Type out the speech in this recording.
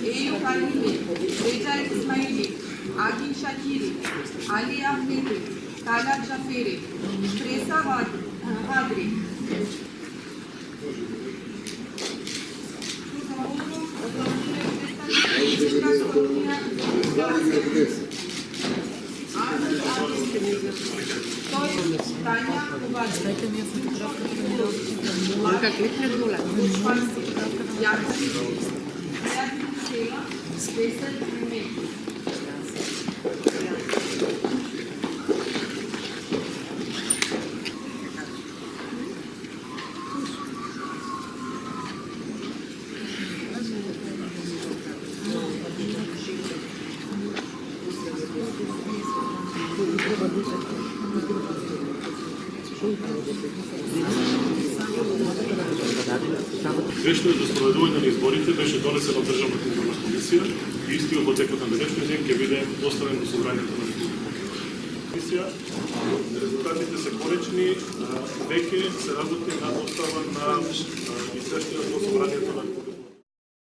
Eyüp Halili, Recai İsmaili, Agin Şakiri, Ali Ahmeti, Talat Jaferi, Tresa Hadri. Таня Кубач. Как кликнет гола. Извештајот за спроведување на изборите беше донесен од Државната изборна комисија и истиот во текот на денешниот ден ќе биде доставен до собранието на комисија. Резултатите се коречни, веќе се работи на достава на извештајот во собранието на